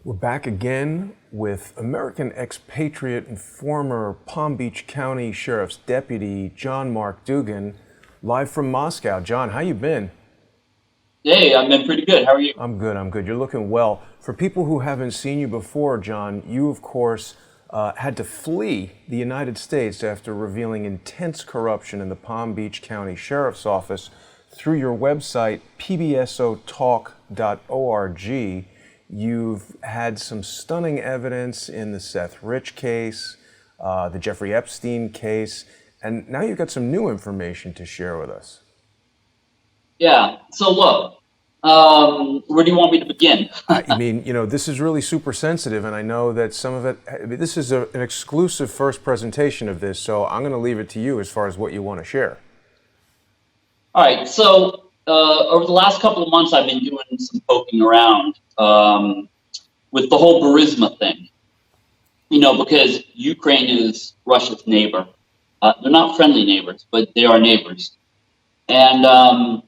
We're back again with American expatriate and former Palm Beach County Sheriff's Deputy John Marc Dougan, live from Moscow. John, how you been? Hey, I've been pretty good. How are you? I'm good. You're looking well. For people who haven't seen you before, John, you, of course, had to flee the United States after revealing intense corruption in the Palm Beach County Sheriff's Office through your website, pbsotalk.org. You've had some stunning evidence in the Seth Rich case, the Jeffrey Epstein case, and now you've got some new information to share with us. Yeah. So look, where do you want me to begin? I mean, this is really super sensitive, and I know that some of it, this is an exclusive first presentation of this, so I'm going to leave it to you as far as what you want to share. All right. So over the last couple of months, I've been doing some poking around with the whole Burisma thing, because Ukraine is Russia's neighbor. They're not friendly neighbors, but they are neighbors. And let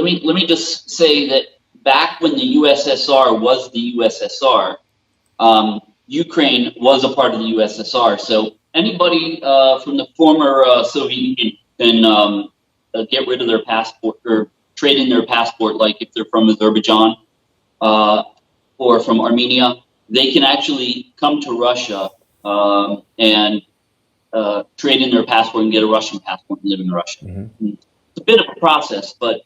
me just say that back when the USSR was the USSR, Ukraine was a part of the USSR. So anybody from the former Soviet Union can get rid of their passport or trade in their passport, like if they're from Azerbaijan or from Armenia, they can actually come to Russia and trade in their passport and get a Russian passport and live in Russia. Mm-hmm. It's a bit of a process, but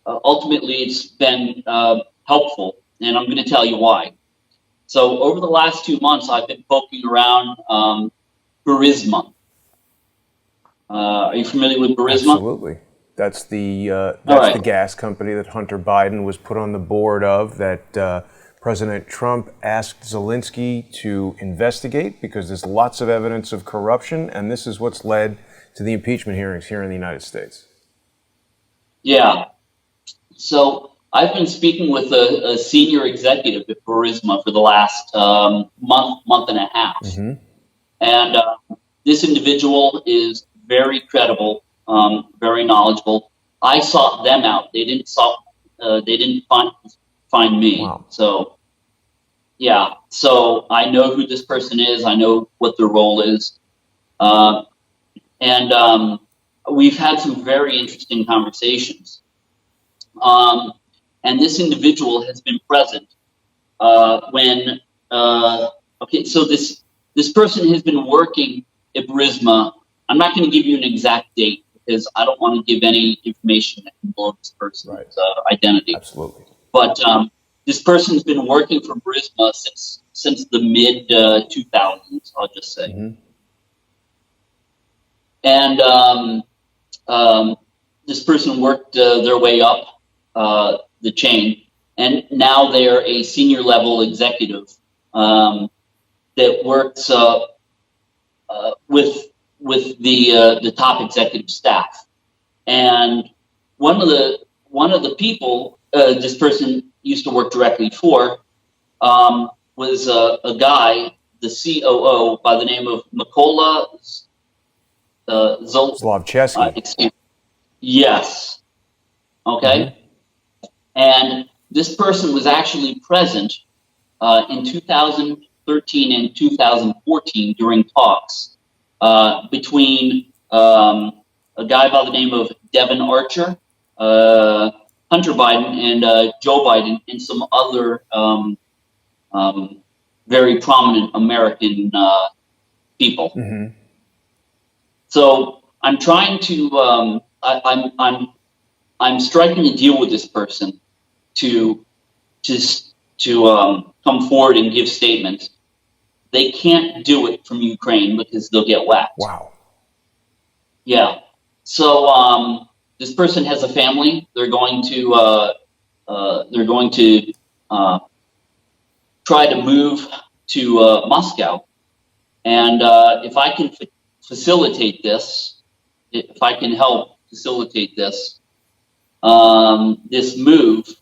ultimately it's been helpful, and I'm going to tell you why. So over the last 2 months, I've been poking around Burisma. Are you familiar with Burisma? Absolutely. That's the gas company that Hunter Biden was put on the board of, that President Trump asked Zelensky to investigate because there's lots of evidence of corruption, and this is what's led to the impeachment hearings here in the United States. Yeah. So I've been speaking with a senior executive at Burisma for the last month and a half. Mm-hmm. And this individual is very credible, very knowledgeable. I sought them out. They didn't find me. Wow. So, yeah. So I know who this person is. I know what their role is. And we've had some very interesting conversations. And this individual has been present when, so this person has been working at Burisma. I'm not going to give you an exact date because I don't want to give any information that can blow this person's identity. Absolutely. But this person's been working for Burisma since the mid 2000s, I'll just say. Mm-hmm. And this person worked their way up the chain, and now they're a senior level executive that works with the top executive staff. And one of the people this person used to work directly for was a guy, the COO, by the name of Mykola Zlochevsky. Yes. Okay. Mm-hmm. And this person was actually present in 2013 and 2014 during talks between a guy by the name of Devin Archer, Hunter Biden, and Joe Biden, and some other very prominent American people. Mm-hmm. So I'm trying to I'm striking a deal with this person to come forward and give statements. They can't do it from Ukraine because they'll get whacked. Wow. Yeah. So this person has a family. They're going to try to move to Moscow, and if I can facilitate this, if I can help facilitate this move,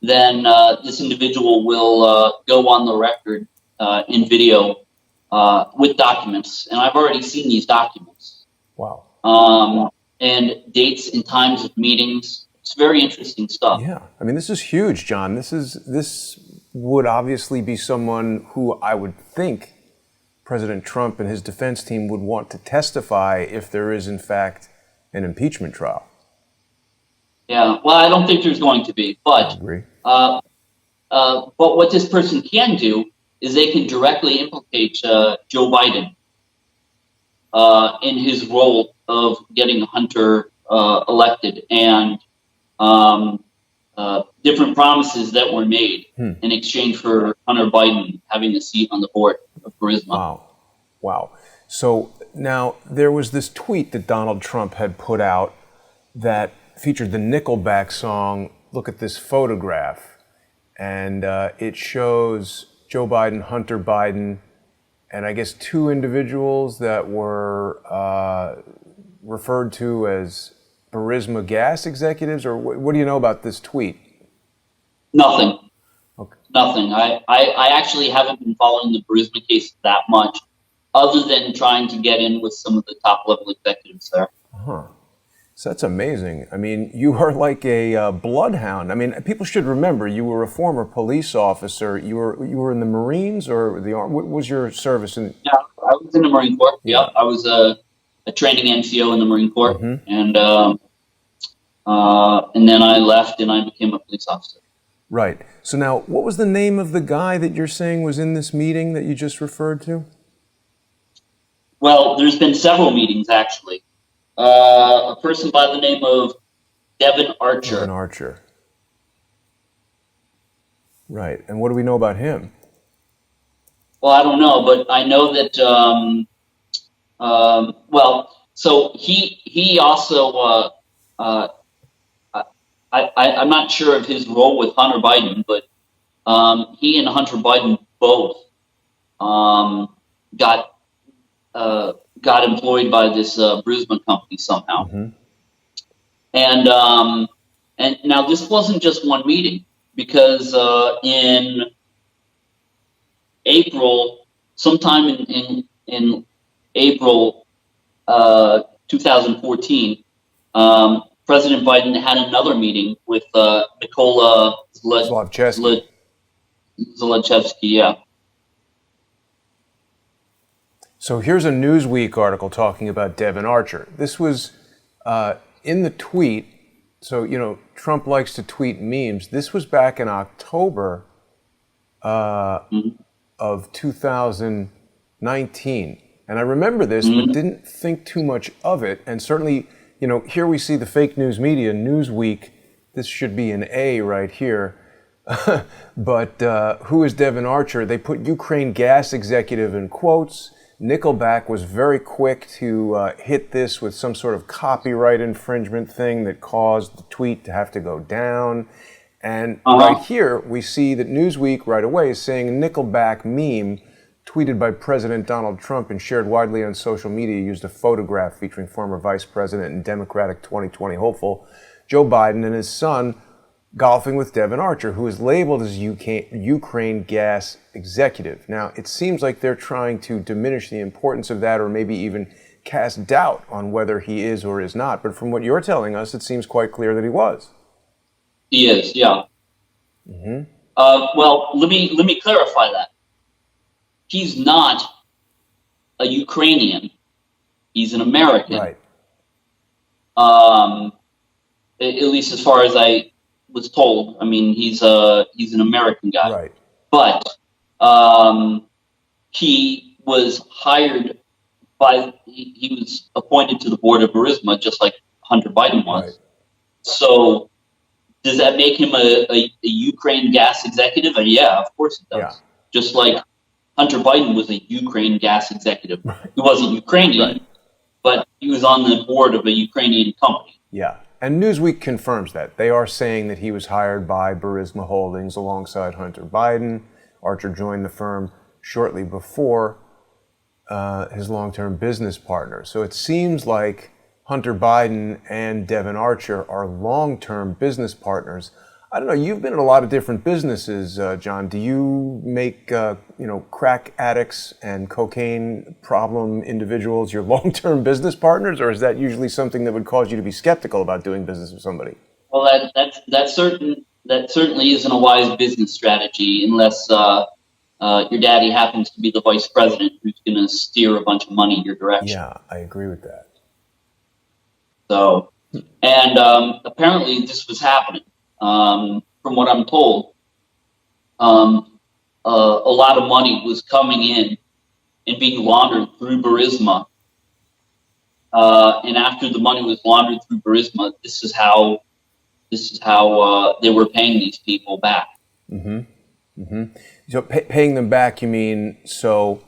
then this individual will go on the record in video with documents, and I've already seen these documents. Wow. And dates and times of meetings, It's very interesting stuff. Yeah, I mean, this is huge, John. This would obviously be someone who I would think President Trump and his defense team would want to testify if there is, in fact, an impeachment trial. Yeah, well, I don't think there's going to be, but I agree. but what this person can do is they can directly implicate Joe Biden in his role of getting Hunter elected and different promises that were made in exchange for Hunter Biden having a seat on the board of Burisma. Wow. So now there was this tweet that Donald Trump had put out that featured the Nickelback song, Look at This Photograph. And it shows Joe Biden, Hunter Biden, and I guess two individuals that were referred to as Burisma gas executives, or what do you know about this tweet? Nothing. Okay. Nothing. I actually haven't been following the Burisma case that much, other than trying to get in with some of the top level executives there. Huh. So that's amazing. I mean, you are like a bloodhound. I mean, people should remember you were a former police officer. You were in the Marines or the Army. What was your service in? Yeah, I was in the Marine Corps. Yeah, I was a training NCO in the Marine Corps, and then I left and I became a police officer. Right. So now, what was the name of the guy that you're saying was in this meeting that you just referred to? Well, there's been several meetings actually. A person by the name of Devin Archer. Devin Archer. Right. And what do we know about him? Well, I don't know, but I know that. So he also. I'm not sure of his role with Hunter Biden, but he and Hunter Biden both got employed by this Burisma company somehow. And now this wasn't just one meeting, because in April, sometime in April 2014, President Biden had another meeting with Nikola Zlochevsky. Yeah. So here's a Newsweek article talking about Devin Archer. This was in the tweet. So, you know, Trump likes to tweet memes. This was back in October of 2019. And I remember this, but didn't think too much of it. And certainly, you know, here we see the fake news media, Newsweek. This should be an A right here. But who is Devin Archer? They put Ukraine gas executive in quotes. Nickelback was very quick to hit this with some sort of copyright infringement thing that caused the tweet to have to go down. And right here, we see that Newsweek right away is saying a Nickelback meme tweeted by President Donald Trump and shared widely on social media used a photograph featuring former Vice President and Democratic 2020 hopeful Joe Biden and his son golfing with Devin Archer, who is labeled as Ukraine gas executive. Now, it seems like they're trying to diminish the importance of that, or maybe even cast doubt on whether he is or is not. But from what you're telling us, it seems quite clear that he was. He is, yeah. Well, let me clarify that. He's not a Ukrainian. He's an American. Right. At least as far as I was told. I mean, he's an American guy. Right. But he was hired he was appointed to the board of Burisma, just like Hunter Biden was. Right. So does that make him a Ukraine gas executive? And yeah, of course it does. Yeah. Just like Hunter Biden was a Ukraine gas executive. Right. He wasn't Ukrainian, but he was on the board of a Ukrainian company. Yeah. And Newsweek confirms that. They are saying that he was hired by Burisma Holdings alongside Hunter Biden. Archer joined the firm shortly before his long-term business partner. So it seems like Hunter Biden and Devin Archer are long-term business partners. I don't know, you've been in a lot of different businesses, John. Do you make, crack addicts and cocaine problem individuals your long-term business partners, or is that usually something that would cause you to be skeptical about doing business with somebody? Well, that certainly isn't a wise business strategy unless your daddy happens to be the vice president who's going to steer a bunch of money in your direction. Yeah, I agree with that. So, and apparently this was happening. From what I'm told, a lot of money was coming in and being laundered through Burisma. And after the money was laundered through Burisma, this is how they were paying these people back. Mm-hmm. Mm-hmm. So paying them back, you mean, so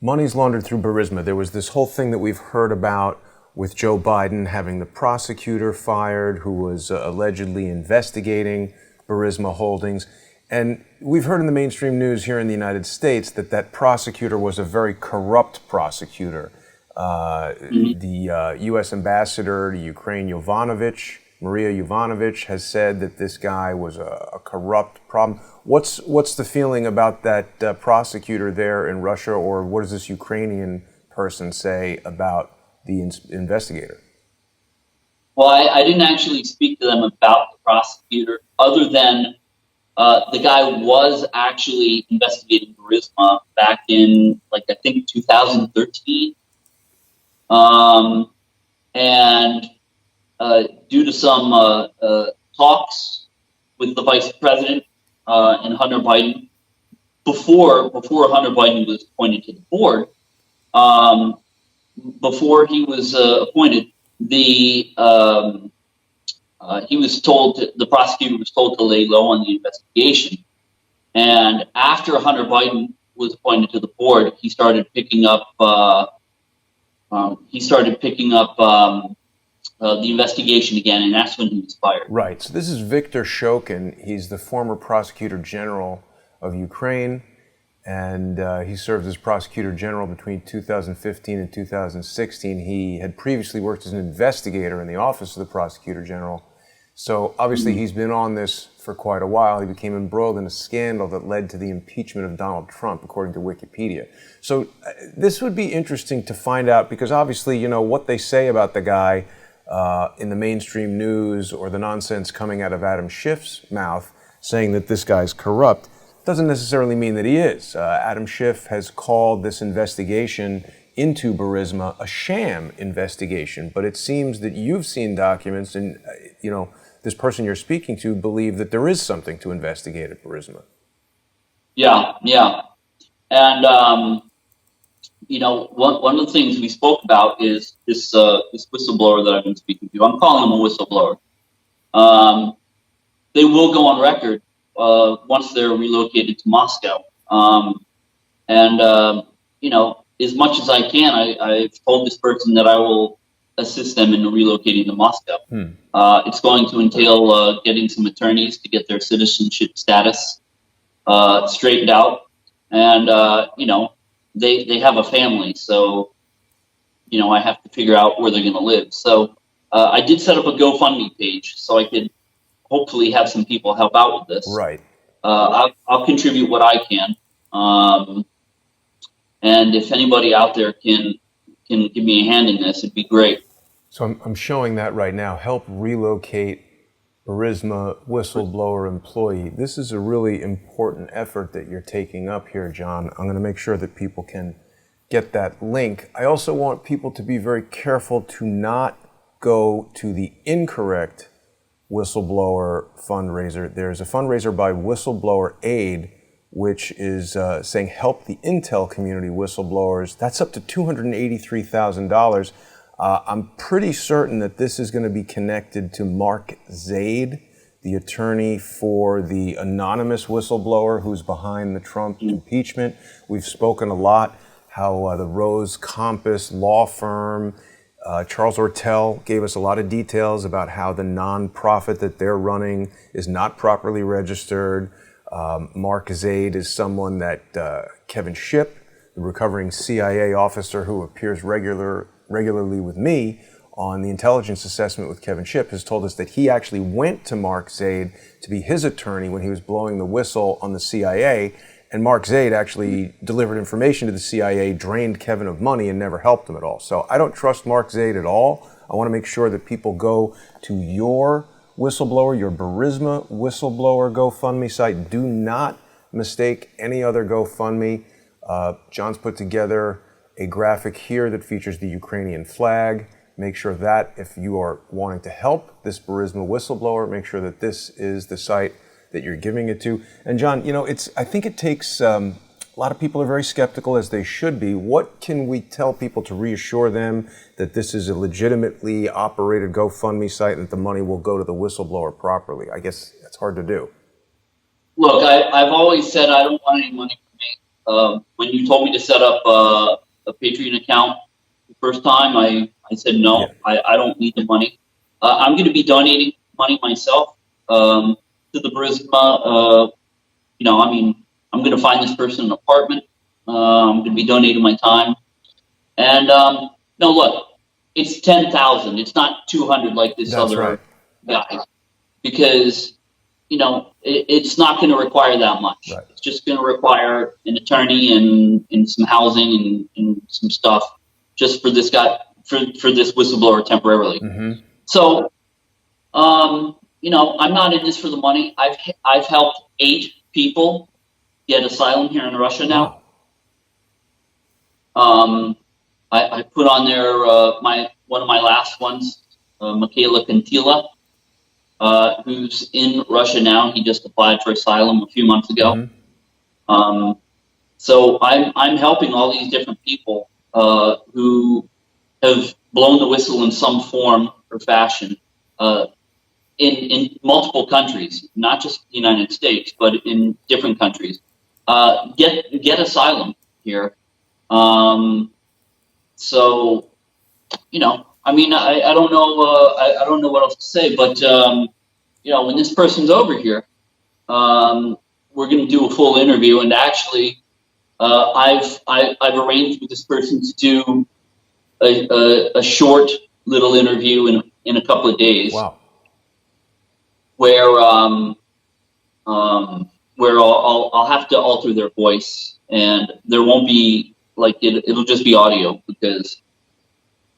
money's laundered through Burisma. There was this whole thing that we've heard about with Joe Biden having the prosecutor fired who was allegedly investigating Burisma Holdings. And we've heard in the mainstream news here in the United States that prosecutor was a very corrupt prosecutor. The U.S. ambassador to Ukraine, Maria Yovanovitch, has said that this guy was a corrupt problem. What's the feeling about that prosecutor there in Russia, or what does this Ukrainian person say about the investigator? Well, I didn't actually speak to them about the prosecutor, other than the guy was actually investigating Burisma back in, I think 2013. And due to some talks with the vice president and Hunter Biden, before Hunter Biden was appointed to the board, before he was appointed, the prosecutor was told to lay low on the investigation. And after Hunter Biden was appointed to the board, he started picking up the investigation again, and that's when he was fired. Right. So this is Viktor Shokin. He's the former prosecutor general of Ukraine, and he served as prosecutor general between 2015 and 2016. He had previously worked as an investigator in the office of the prosecutor general. So obviously he's been on this for quite a while. He became embroiled in a scandal that led to the impeachment of Donald Trump, according to Wikipedia. So this would be interesting to find out, because obviously, what they say about the guy in the mainstream news, or the nonsense coming out of Adam Schiff's mouth saying that this guy's corrupt, doesn't necessarily mean that he is. Adam Schiff has called this investigation into Burisma a sham investigation, but it seems that you've seen documents and, this person you're speaking to believe that there is something to investigate at Burisma. Yeah. And, one of the things we spoke about is this whistleblower that I've been speaking to. I'm calling him a whistleblower. They will go on record once they're relocated to Moscow. As much as I can, I've told this person that I will assist them in relocating to Moscow. It's going to entail getting some attorneys to get their citizenship status straightened out. And, they have a family, so, I have to figure out where they're going to live. So I did set up a GoFundMe page so I could hopefully have some people help out with this. Right. I'll contribute what I can. And if anybody out there can give me a hand in this, it'd be great. So I'm showing that right now. Help relocate Burisma whistleblower employee. This is a really important effort that you're taking up here, John. I'm going to make sure that people can get that link. I also want people to be very careful to not go to the incorrect whistleblower fundraiser. There's a fundraiser by Whistleblower Aid, which is saying help the intel community whistleblowers. That's up to $283,000. I'm pretty certain that this is going to be connected to Marc Zaid, the attorney for the anonymous whistleblower who's behind the Trump impeachment. We've spoken a lot how the Rose Compass law firm, Charles Ortel, gave us a lot of details about how the nonprofit that they're running is not properly registered. Marc Zaid is someone that Kevin Shipp, the recovering CIA officer who appears regularly with me on the intelligence assessment with Kevin Shipp, has told us that he actually went to Marc Zaid to be his attorney when he was blowing the whistle on the CIA, and Marc Zaid actually delivered information to the CIA, drained Kevin of money, and never helped him at all. So I don't trust Marc Zaid at all. I want to make sure that people go to your Whistleblower, your Burisma Whistleblower GoFundMe site. Do not mistake any other GoFundMe. John's put together a graphic here that features the Ukrainian flag. Make sure that if you are wanting to help this Burisma Whistleblower, make sure that this is the site that you're giving it to. And John, I think it takes, a lot of people are very skeptical, as they should be. What can we tell people to reassure them that this is a legitimately operated GoFundMe site and that the money will go to the whistleblower properly? I guess that's hard to do. Look, I've always said I don't want any money from me. When you told me to set up a Patreon account the first time, I said no, yeah. I don't need the money. I'm going to be donating money myself to the Burisma. I'm going to find this person an apartment. I'm going to be donating my time. And no, look, it's 10,000. It's not 200 like this That's other right. guy, because it's not going to require that much. Right. It's just going to require an attorney and some housing and some stuff just for this guy, for this whistleblower temporarily. Mm-hmm. So, I'm not in this for the money. I've helped 8 people get asylum here in Russia now. Wow. I put on there one of my last ones, Michaela Kantila, who's in Russia now. He just applied for asylum a few months ago. Mm-hmm. So I'm helping all these different people who have blown the whistle in some form or fashion in multiple countries, not just the United States, but in different countries. Get asylum here. So, I don't know. I don't know what else to say, but when this person's over here, we're going to do a full interview. And actually, I've arranged with this person to do a short little interview in a couple of days. Wow. Where I'll have to alter their voice, and there won't be it'll just be audio, because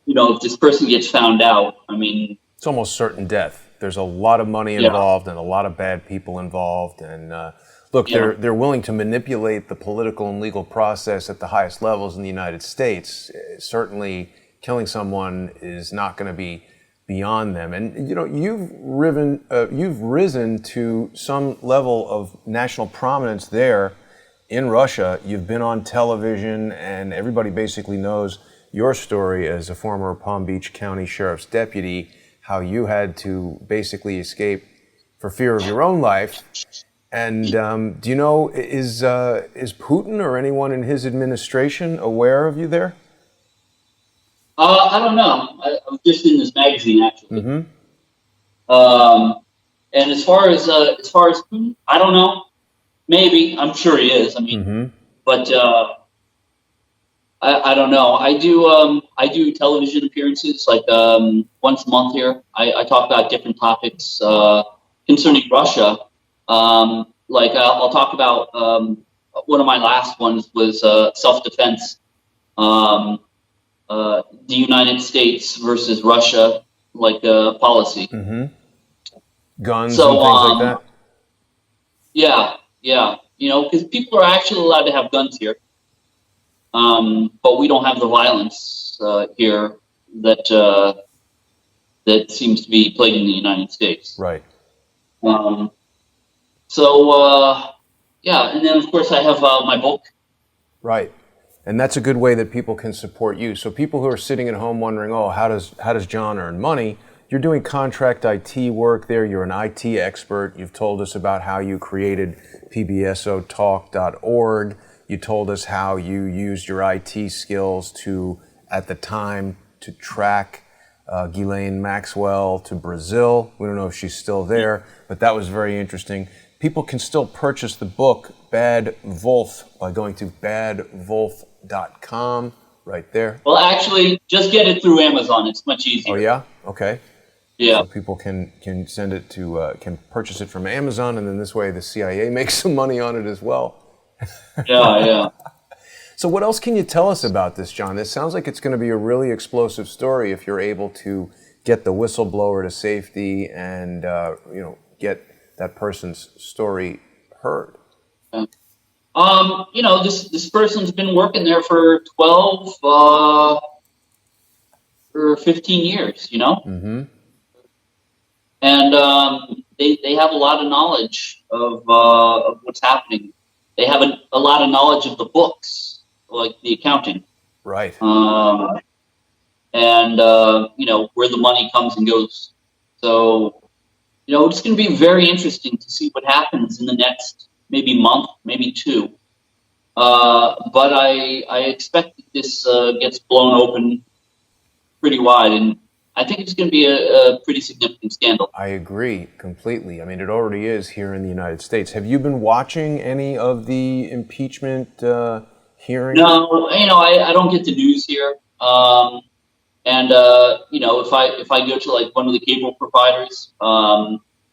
if this person gets found out, it's almost certain death. There's a lot of money involved, and a lot of bad people involved, and look, they're willing to manipulate the political and legal process at the highest levels in the United States. Certainly, killing someone is not going to be beyond them. And you've risen to some level of national prominence there in Russia. You've been on television, and everybody basically knows your story as a former Palm Beach County Sheriff's deputy, how you had to basically escape for fear of your own life. And do you know, is Putin or anyone in his administration aware of you there? I don't know. I was just in this magazine, actually. Mm-hmm. And as far as Putin, I don't know. Maybe. I'm sure he is. Mm-hmm. But I don't know. I do television appearances once a month here. I talk about different topics concerning Russia. I'll talk about one of my last ones was self-defense. The United States versus Russia, policy. Mm-hmm. Guns and things like that? Yeah. Because people are actually allowed to have guns here. But we don't have the violence here that seems to be plaguing the United States. Right. And then, of course, I have my book. Right. And that's a good way that people can support you. So people who are sitting at home wondering, how does John earn money? You're doing contract IT work there. You're an IT expert. You've told us about how you created pbsotalk.org. You told us how you used your IT skills at the time, to track Ghislaine Maxwell to Brazil. We don't know if she's still there, but that was very interesting. People can still purchase the book, Bad Wolf, by going to badwolf.com right there. Well, actually, just get it through Amazon. It's much easier. Oh, yeah? Okay. Yeah. So people can send it can purchase it from Amazon, and then this way the CIA makes some money on it as well. Yeah. So what else can you tell us about this, John? This sounds like it's going to be a really explosive story if you're able to get the whistleblower to safety and get that person's story heard? This person's been working there for 12 or 15 years, Mm-hmm. And they have a lot of knowledge of what's happening. They have a lot of knowledge of the books, like the accounting. Right. And where the money comes and goes. So, it's going to be very interesting to see what happens in the next maybe month, maybe two. But I expect that this gets blown open pretty wide, and I think it's going to be a pretty significant scandal. I agree completely. I mean, it already is here in the United States. Have you been watching any of the impeachment hearings? No, I don't get the news here. If I go to like one of the cable providers,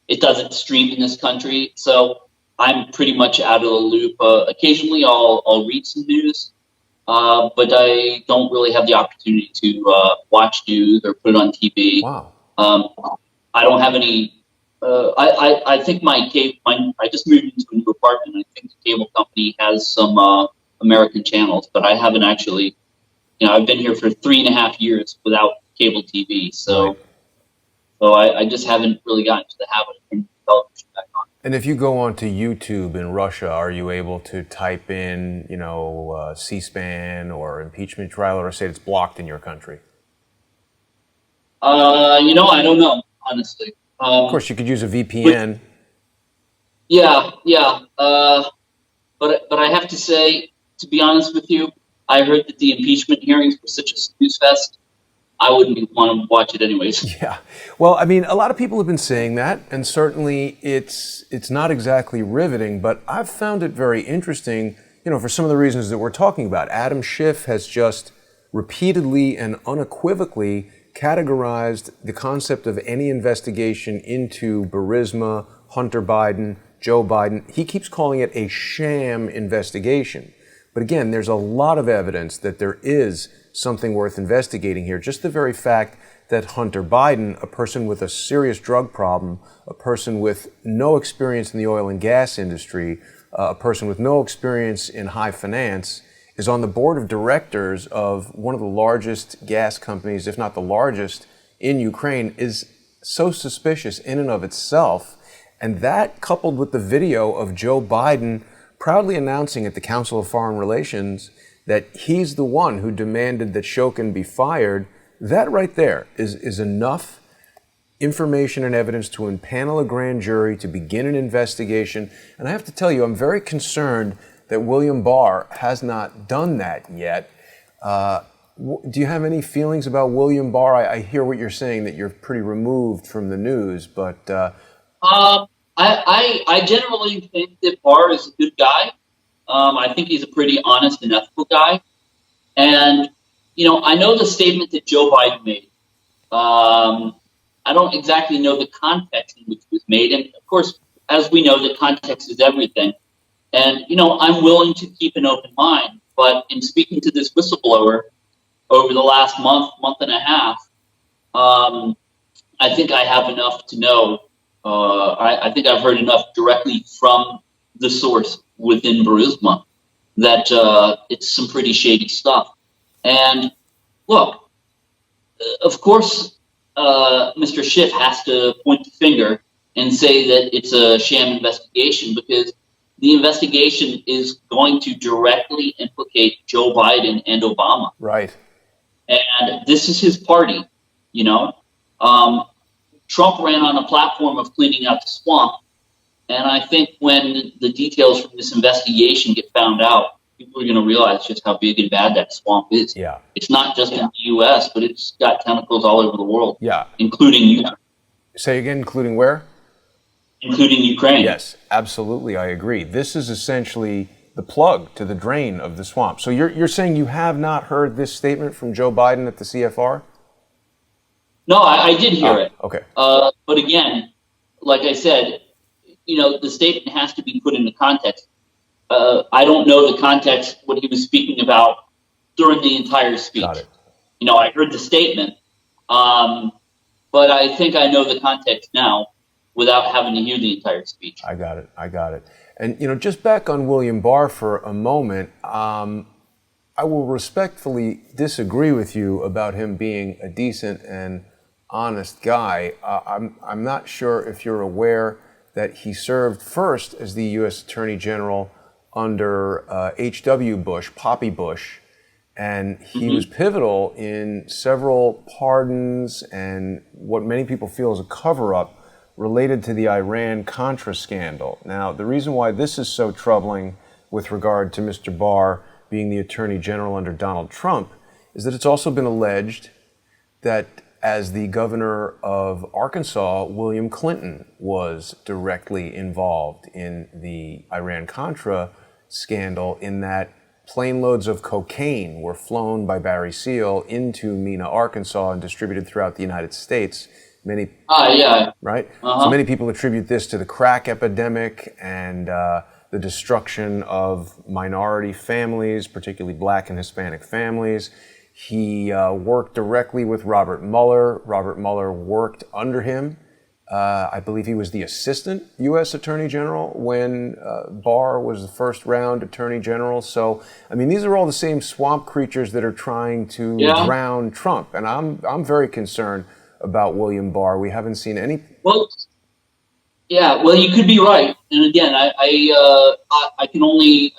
it doesn't stream in this country, so I'm pretty much out of the loop. Occasionally, I'll read some news, but I don't really have the opportunity to watch news or put it on TV. Wow. I don't have any. I think I just moved into a new apartment. I think the cable company has some American channels, but I haven't actually. I've been here for 3.5 years without cable TV, so I just haven't really gotten to the habit of turning the television back on. And if you go onto YouTube in Russia, are you able to type in, C-SPAN or impeachment trial, or say it's blocked in your country? I don't know, honestly. Of course, you could use a VPN. Yeah. But I have to say, to be honest with you, I heard that the impeachment hearings were such a snooze fest. I wouldn't want to watch it anyways. Yeah. Well, I mean, a lot of people have been saying that, and certainly it's not exactly riveting, but I've found it very interesting, for some of the reasons that we're talking about. Adam Schiff has just repeatedly and unequivocally categorized the concept of any investigation into Burisma, Hunter Biden, Joe Biden. He keeps calling it a sham investigation. But again, there's a lot of evidence that there is something worth investigating here. Just the very fact that Hunter Biden, a person with a serious drug problem, a person with no experience in the oil and gas industry, a person with no experience in high finance, is on the board of directors of one of the largest gas companies, if not the largest, in Ukraine, is so suspicious in and of itself. And that, coupled with the video of Joe Biden proudly announcing at the Council of Foreign Relations that he's the one who demanded that Shokin be fired, that right there is enough information and evidence to impanel a grand jury to begin an investigation. And I have to tell you, I'm very concerned that William Barr has not done that yet. Do you have any feelings about William Barr? I hear what you're saying, that you're pretty removed from the news, but... I generally think that Barr is a good guy. I think he's a pretty honest and ethical guy. And, I know the statement that Joe Biden made. I don't exactly know the context in which it was made. And, of course, as we know, the context is everything. And, I'm willing to keep an open mind. But in speaking to this whistleblower over the last month and a half, I think I have enough to know. I think I've heard enough directly from the source within Burisma that it's some pretty shady stuff. And look, of course, Mr. Schiff has to point the finger and say that it's a sham investigation, because the investigation is going to directly implicate Joe Biden and Obama. Right. And this is his party, Trump ran on a platform of cleaning out the swamp. And I think when the details from this investigation get found out, people are going to realize just how big and bad that swamp is. Yeah. It's not just in the U.S., but it's got tentacles all over the world. Yeah. Including Ukraine. Say again, including where? Including Ukraine. Yes, absolutely. I agree. This is essentially the plug to the drain of the swamp. So you're saying you have not heard this statement from Joe Biden at the CFR? No, I did hear it. Okay. But again, like I said, the statement has to be put into context. I don't know the context, what he was speaking about during the entire speech. Got it. I heard the statement. but I think I know the context now without having to hear the entire speech. I got it. And, just back on William Barr for a moment, I will respectfully disagree with you about him being a decent and honest guy. I'm not sure if you're aware that he served first as the U.S. Attorney General under H.W. Bush, Poppy Bush, and he was pivotal in several pardons and what many people feel is a cover-up related to the Iran-Contra scandal. Now, the reason why this is so troubling with regard to Mr. Barr being the Attorney General under Donald Trump is that it's also been alleged that as the governor of Arkansas, William Clinton was directly involved in the Iran-Contra scandal in that plane loads of cocaine were flown by Barry Seal into Mena, Arkansas and distributed throughout the United States. Right? So many people attribute this to the crack epidemic and the destruction of minority families, particularly Black and Hispanic families. He worked directly with Robert Mueller. Robert Mueller worked under him. I believe he was the assistant U.S. Attorney General when Barr was the first round Attorney General. So, I mean, these are all the same swamp creatures that are trying to drown Trump. And I'm very concerned about William Barr. We haven't seen any. Well, you could be right. And again, I can only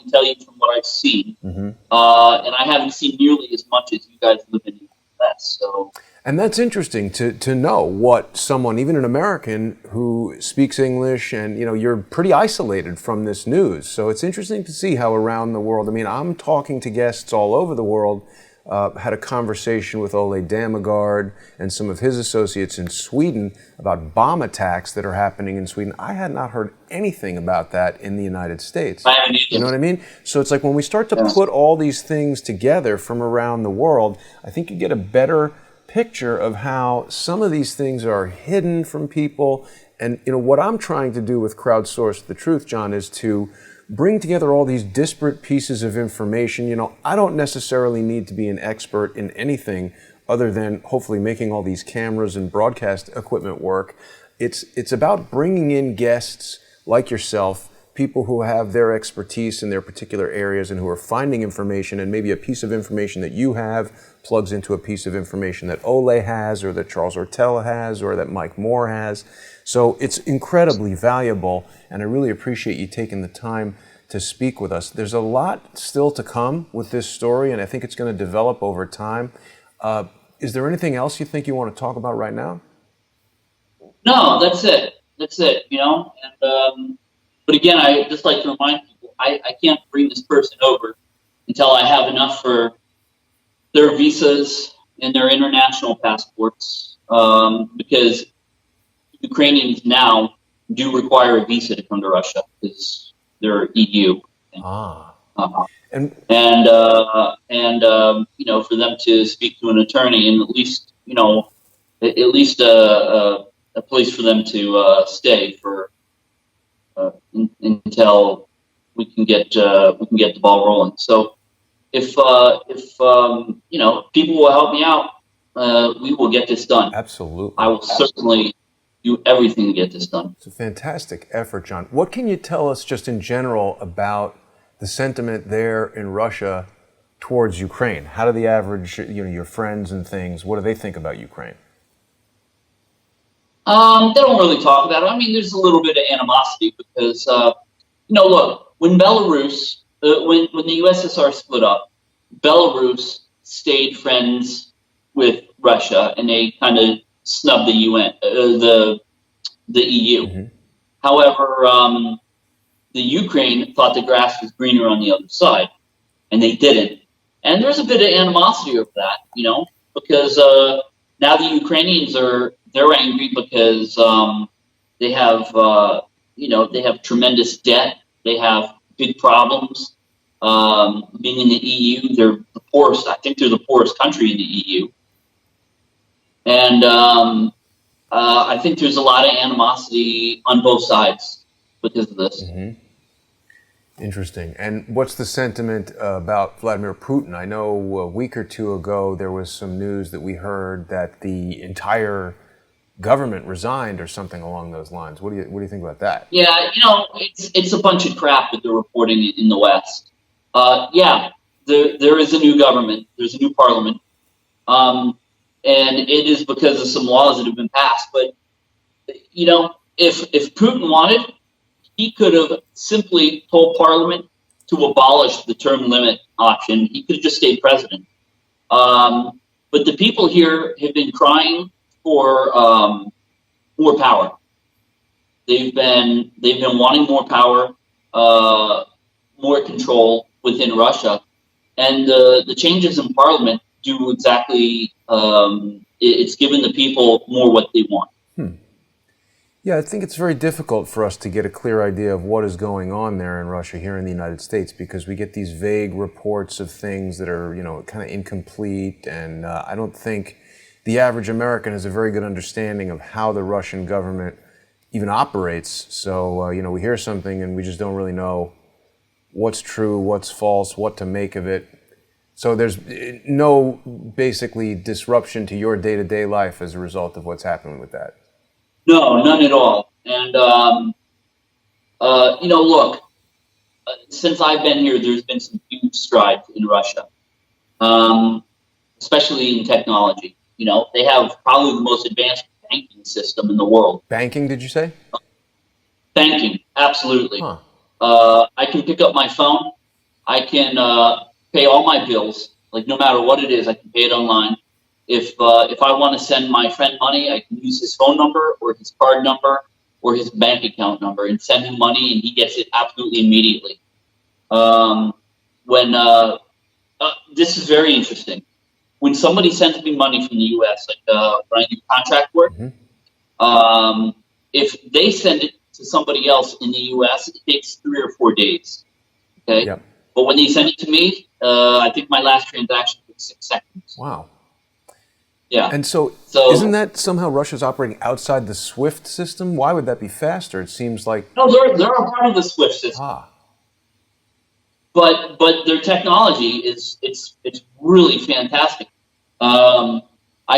tell you from what I've seen, and I haven't seen nearly as much as you guys live in the U.S. So. And that's interesting to know what someone, even an American who speaks English, and you're pretty isolated from this news. So it's interesting to see how around the world. I mean, I'm talking to guests all over the world. Had a conversation with Ole Damagard and some of his associates in Sweden about bomb attacks that are happening in Sweden. I had not heard anything about that in the United States. You know what I mean? So it's like when we start to put all these things together from around the world, I think you get a better picture of how some of these things are hidden from people. And what I'm trying to do with Crowdsource the Truth, John, is to bring together all these disparate pieces of information. I don't necessarily need to be an expert in anything other than hopefully making all these cameras and broadcast equipment work. It's about bringing in guests like yourself, people who have their expertise in their particular areas and who are finding information, and maybe a piece of information that you have plugs into a piece of information that Ole has, or that Charles Ortella has, or that Mike Moore has. So it's incredibly valuable, and I really appreciate you taking the time to speak with us. There's a lot still to come with this story, and I think it's going to develop over time. Is there anything else you think you want to talk about right now? No, that's it. And, but again, I just like to remind people, I can't bring this person over until I have enough for their visas and their international passports, because Ukrainians now do require a visa to come to Russia because they're EU. And for them to speak to an attorney, and at least a place for them to stay for until we can get the ball rolling. So if people will help me out, we will get this done. Absolutely. I will certainly do everything to get this done. It's a fantastic effort, John. What can you tell us just in general about the sentiment there in Russia towards Ukraine? How do the average, your friends and things, what do they think about Ukraine? They don't really talk about it. I mean, there's a little bit of animosity because, look, when Belarus, when the USSR split up, Belarus stayed friends with Russia, and they kind of snubbed the UN, the EU. Mm-hmm. However, the Ukraine thought the grass was greener on the other side, and they didn't. And there's a bit of animosity over that, because now the Ukrainians they're angry because they have tremendous debt, they have big problems. Being in the EU, they're the poorest. I think they're the poorest country in the EU, and I think there's a lot of animosity on both sides because of this. Mm-hmm. Interesting. And what's the sentiment about Vladimir Putin? I know a week or two ago there was some news that we heard that the entire government resigned or something along those lines. What do you think about that? Yeah, it's a bunch of crap that they're reporting in the West. There is a new government. There's a new parliament. And it is because of some laws that have been passed. But, if Putin wanted, he could have simply told Parliament to abolish the term limit option. He could have just stayed president. But the people here have been crying for more power. They've been wanting more power, more control within Russia, and the changes in Parliament do exactly. It's given the people more what they want. Yeah, I think it's very difficult for us to get a clear idea of what is going on there in Russia here in the United States, because we get these vague reports of things that are, kind of incomplete, and I don't think the average American has a very good understanding of how the Russian government even operates. So, we hear something and we just don't really know what's true, what's false, what to make of it. So there's no basically disruption to your day-to-day life as a result of what's happening with that. No, none at all. And, look, since I've been here, there's been some huge strides in Russia, especially in technology. They have probably the most advanced banking system in the world. Banking, did you say? Banking, absolutely. Huh. I can pick up my phone. I can pay all my bills, like no matter what it is, I can pay it online. If I want to send my friend money, I can use his phone number or his card number or his bank account number and send him money, and he gets it absolutely immediately. This is very interesting. When somebody sends me money from the U.S., like when I do contract work, if they send it to somebody else in the U.S., it takes 3 or 4 days. Okay, yep. But when they send it to me, I think my last transaction took 6 seconds. Wow. Yeah. And so isn't that somehow Russia's operating outside the SWIFT system? Why would that be faster? It seems like... No, they're a part of the SWIFT system. But their technology it's really fantastic. I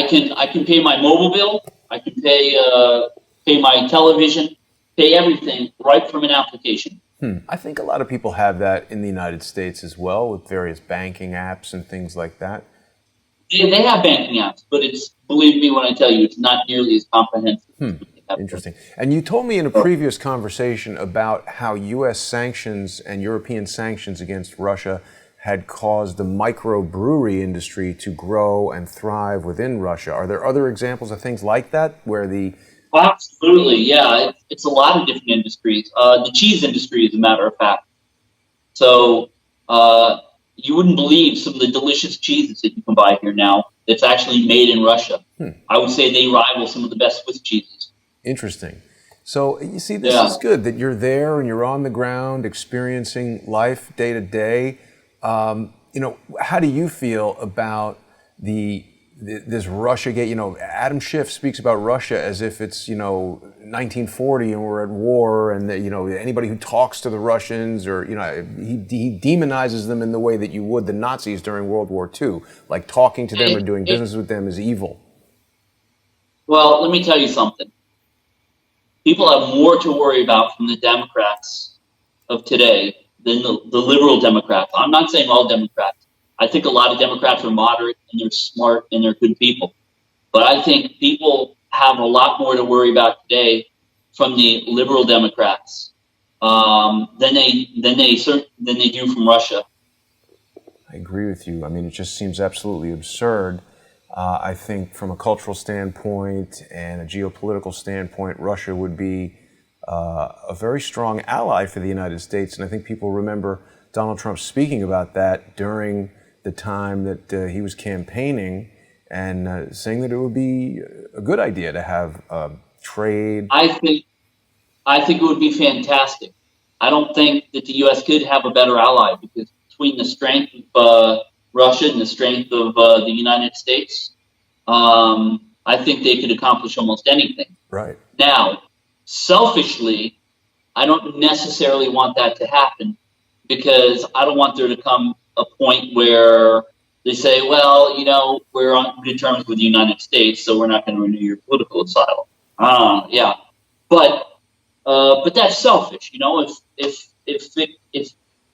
can pay my mobile bill. I can pay my television, pay everything right from an application. I think a lot of people have that in the United States as well, with various banking apps and things like that. They have banking apps, but believe me when I tell you, it's not nearly as comprehensive. Interesting. And you told me in a previous conversation about how U.S. sanctions and European sanctions against Russia had caused the microbrewery industry to grow and thrive within Russia. Are there other examples of things like that where the... Absolutely, yeah. It's a lot of different industries. The cheese industry, as a matter of fact. So you wouldn't believe some of the delicious cheeses that you can buy here now that's actually made in Russia. I would say they rival some of the best Swiss cheeses. Interesting. So you see, this is good that you're there and you're on the ground experiencing life day to day. How do you feel about this Russia gate? Adam Schiff speaks about Russia as if it's 1940 and we're at war, and that anybody who talks to the Russians or he demonizes them in the way that you would the Nazis during World War II, like talking to them or doing business with them is evil. Well, let me tell you something. People have more to worry about from the Democrats of today than the liberal Democrats. I'm not saying all Democrats. I think a lot of Democrats are moderate and they're smart and they're good people. But I think people have a lot more to worry about today from the liberal Democrats than they do from Russia. I agree with you. I mean, it just seems absolutely absurd. I think from a cultural standpoint and a geopolitical standpoint, Russia would be a very strong ally for the United States. And I think people remember Donald Trump speaking about that during the time that he was campaigning and saying that it would be a good idea to have trade. I think it would be fantastic. I don't think that the U.S. could have a better ally, because between the strength of Russia and the strength of the United States, I think they could accomplish almost anything. Right. Now, selfishly, I don't necessarily want that to happen, because I don't want there to come a point where they say, well, we're on good terms with the United States, so we're not going to renew your political asylum. Yeah, but that's selfish. If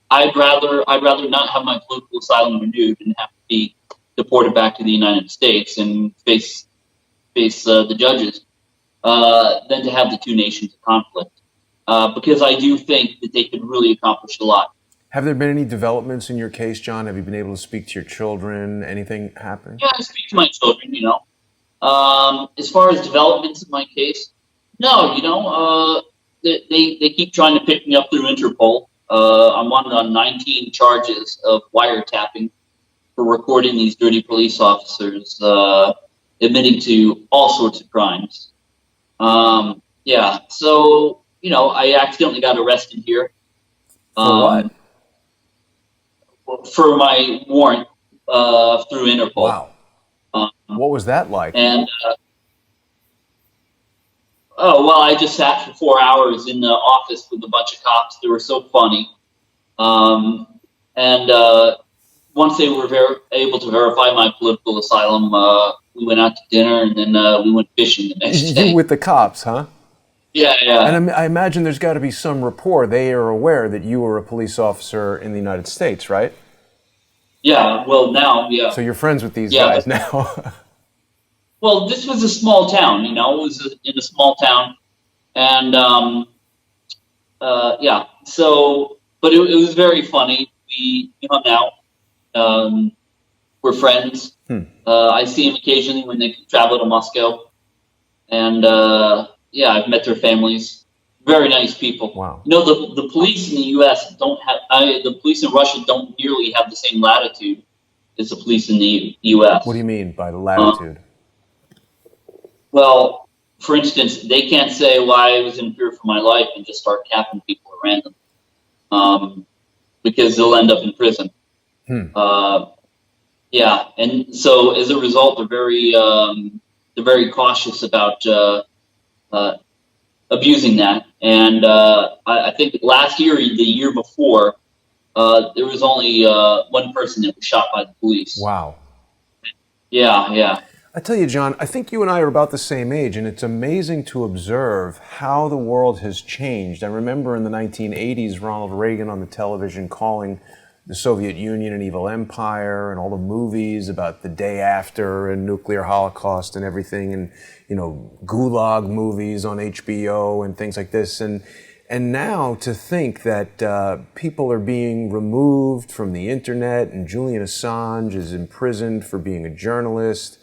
I'd rather not have my political asylum renewed and have to be deported back to the United States and face the judges than to have the two nations in conflict. Because I do think that they could really accomplish a lot. Have there been any developments in your case, John? Have you been able to speak to your children? Anything happen? Yeah, I speak to my children, As far as developments in my case, no, they keep trying to pick me up through Interpol. I'm on 19 charges of wiretapping for recording these dirty police officers admitting to all sorts of crimes. Yeah, so, I accidentally got arrested here. For what? For my warrant through Interpol. Wow. What was that like? And I just sat for 4 hours in the office with a bunch of cops. They were so funny. And once they were able to verify my political asylum, we went out to dinner, and then we went fishing the next day. With the cops, huh? Yeah. And I imagine there's got to be some rapport. They are aware that you were a police officer in the United States, right? Yeah, well, now, yeah. So you're friends with these guys now. Well, this was a small town, it was in a small town. And, yeah, so, but it was very funny. We hung out. We're friends. I see them occasionally when they travel to Moscow. And, yeah, I've met their families. Very nice people. Wow. The police in the U.S. the police in Russia don't nearly have the same latitude as the police in the U.S. What do you mean by the latitude? Well, for instance, they can't say, well, I was in fear for my life and just start capping people at random because they'll end up in prison. Yeah, and so as a result, they're very cautious about abusing that. And I think last year, the year before, there was only one person that was shot by the police. Wow. Yeah. I tell you, John, I think you and I are about the same age, and it's amazing to observe how the world has changed. I remember in the 1980s, Ronald Reagan on the television calling the Soviet Union an evil empire, and all the movies about the day after and nuclear holocaust and everything, and Gulag movies on HBO and things like this. And now to think that people are being removed from the internet, and Julian Assange is imprisoned for being a journalist.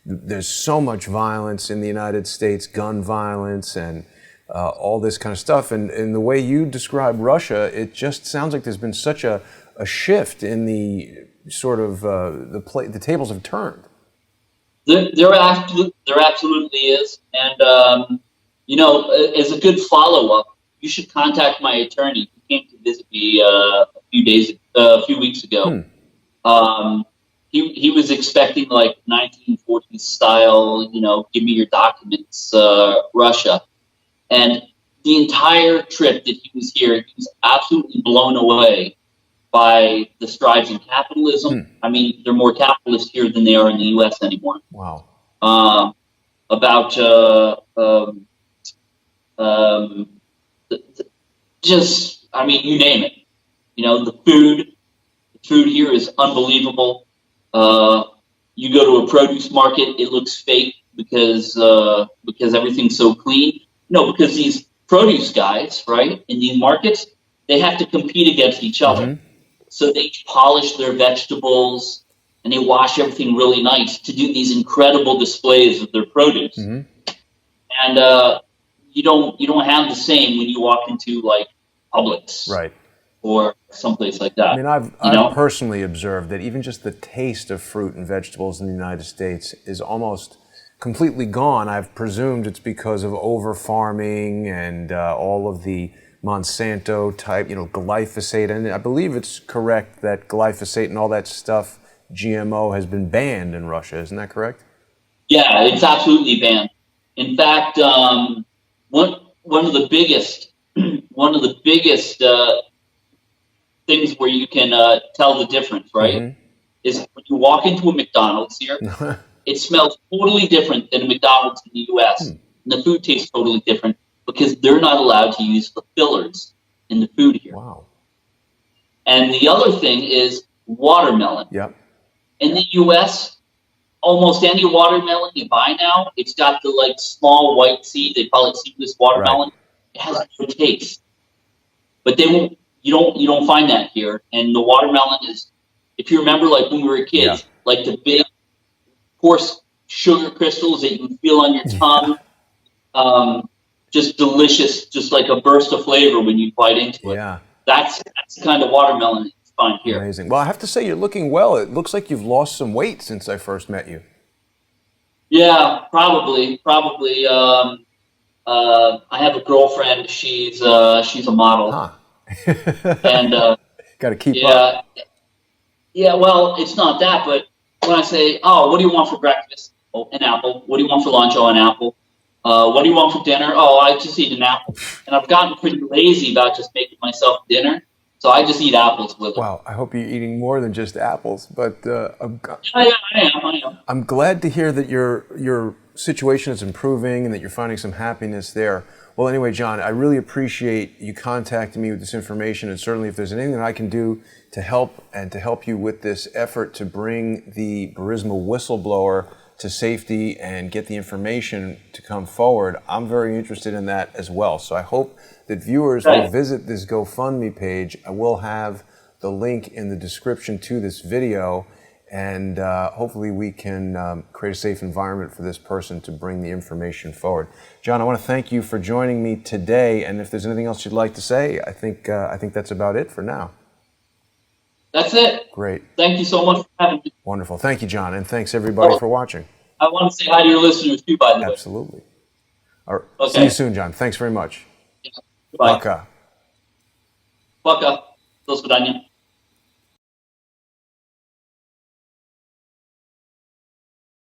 There's so much violence in the United States, gun violence, and all this kind of stuff. And the way you describe Russia, it just sounds like there's been such a shift in the sort of the tables have turned. There absolutely is, and as a good follow-up, you should contact my attorney. He came to visit me a few weeks ago. He was expecting like 1940s style, give me your documents, Russia, and the entire trip that he was here, he was absolutely blown away by the strides in capitalism. I mean, they're more capitalist here than they are in the U.S. anymore. Wow. You name it. The food here is unbelievable. You go to a produce market, it looks fake because everything's so clean. No, because these produce guys, right, in these markets, they have to compete against each other. So they polish their vegetables and they wash everything really nice to do these incredible displays of their produce. And you don't have the same when you walk into like Publix, right, or someplace like that. I mean, I've personally observed that even just the taste of fruit and vegetables in the United States is almost completely gone. I've presumed it's because of over farming and all of the Monsanto type, glyphosate. And I believe it's correct that glyphosate and all that stuff, GMO, has been banned in Russia. Isn't that correct? Yeah, it's absolutely banned. In fact, one of the biggest things where you can tell the difference, right? Is when you walk into a McDonald's here, it smells totally different than a McDonald's in the U.S. And the food tastes totally different because they're not allowed to use the fillers in the food here. Wow. And the other thing is watermelon. Yep. In the U.S., almost any watermelon you buy now, it's got the like small white seed. They call it seedless watermelon. Right. It has no taste, but they won't. You don't find that here. And the watermelon is, if you remember, like when we were kids, like the big, coarse sugar crystals that you can feel on your tongue. Just delicious, just like a burst of flavor when you bite into it. Yeah, that's the kind of watermelon you find here. Amazing. Well, I have to say, you're looking well. It looks like you've lost some weight since I first met you. Yeah, probably. I have a girlfriend. She's a model. Huh. And got to keep up. Yeah. Well, it's not that, but when I say, "Oh, what do you want for breakfast?" Oh, an apple. What do you want for lunch? Oh, an apple. What do you want for dinner? Oh, I just eat an apple. And I've gotten pretty lazy about just making myself dinner, so I just eat apples with it. Wow, I hope you're eating more than just apples. But I am. I'm glad to hear that your situation is improving and that you're finding some happiness there. Well, anyway, John, I really appreciate you contacting me with this information, and certainly if there's anything that I can do to help you with this effort to bring the Burisma whistleblower to safety and get the information to come forward, I'm very interested in that as well. So I hope that viewers will visit this GoFundMe page. I will have the link in the description to this video, and hopefully we can create a safe environment for this person to bring the information forward. John, I want to thank you for joining me today, and if there's anything else you'd like to say, I think that's about it for now. That's it. Great. Thank you so much for having me. Wonderful. Thank you, John, and thanks everybody for watching. I want to say hi to your listeners too, by the way. Absolutely. All right. Okay. See you soon, John. Thanks very much. Yeah. Goodbye. Пока. Пока. До свидания.